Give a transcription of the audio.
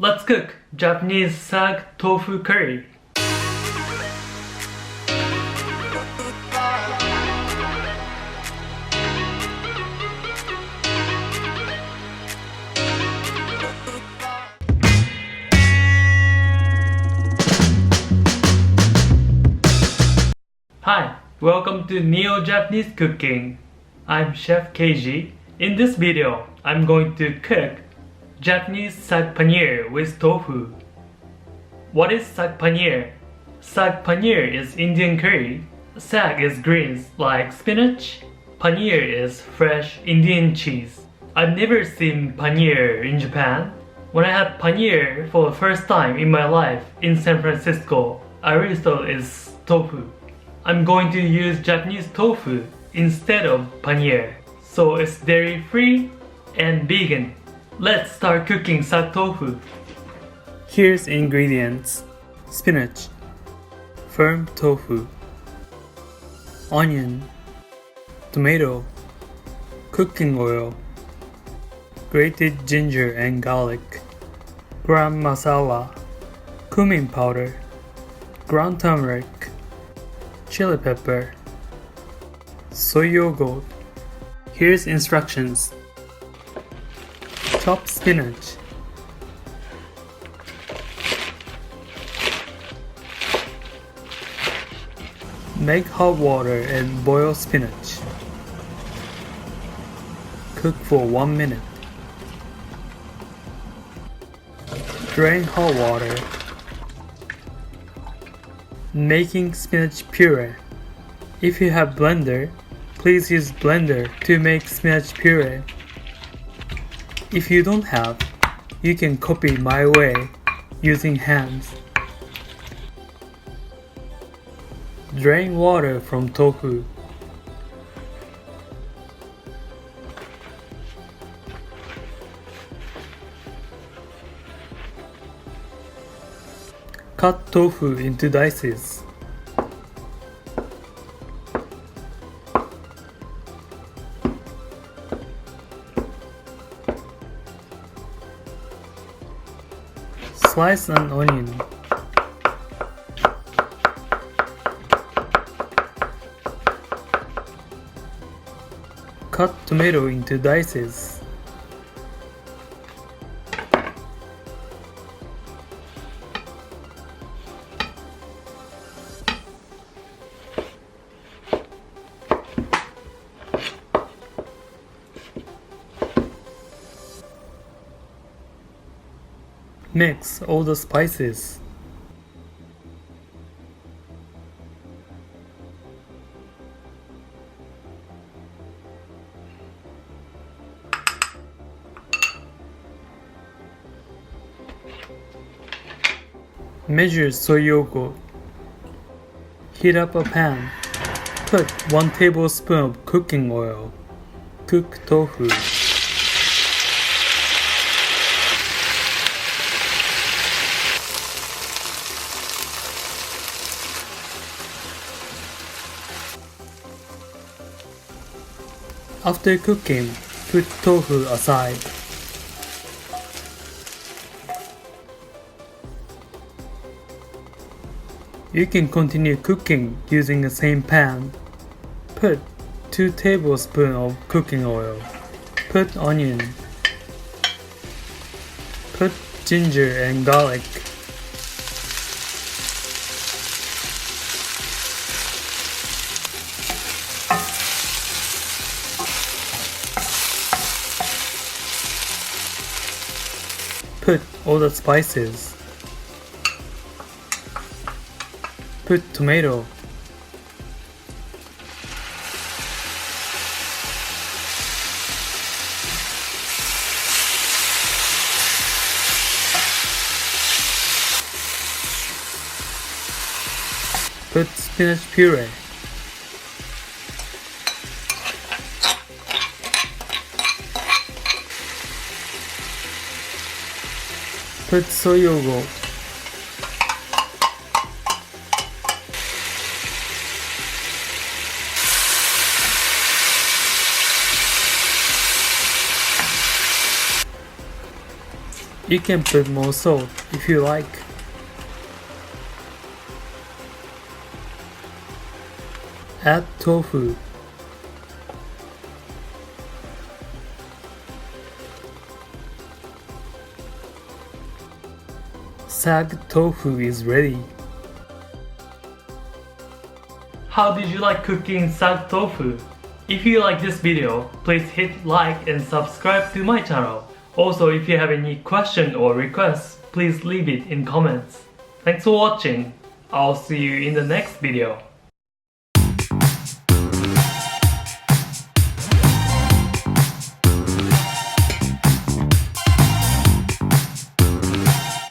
Let's cook Japanese Saag tofu curry. Hi, welcome to Neo-Japanese Cooking. I'm Chef Keiji. In this video, I'm going to cook Japanese saag paneer with tofu. What is saag paneer? Saag paneer is Indian curry. Saag is greens like spinach. Paneer is fresh Indian cheese. I've never seen paneer in Japan. When I had paneer for the first time in my life in San Francisco, I really thought it's tofu. I'm going to use Japanese tofu instead of paneer, so it's dairy free and vegan. Let's start cooking saag tofu. Here's ingredients: spinach, firm tofu, onion, tomato, cooking oil, grated ginger and garlic, garam masala, cumin powder, ground turmeric, chili pepper, soy yogurt. Here's instructions. Chop spinach. Make hot water and boil spinach. Cook for 1 minute. Drain hot water. Making spinach puree. If you have blender, please use blender to make spinach puree. If you don't have, you can copy my way using hands. Drain water from tofu. Cut tofu into dices. Slice an onion. Cut tomato into dices. Mix all the spices. Measure soy yogurt. Heat up a pan. Put 1 tablespoon of cooking oil. Cook tofu. After cooking, put tofu aside. You can continue cooking using the same pan. Put 2 tablespoons of cooking oil. Put onion. Put ginger and garlic. Put all the spices. Put tomato. Put spinach puree. Put soy yogurt. You can put more salt if you like. Add tofu. Saag tofu is ready. How did you like cooking saag tofu? If you like this video, please hit like and subscribe to my channel. Also, if you have any question or requests, please leave it in comments. Thanks for watching. I'll see you in the next video.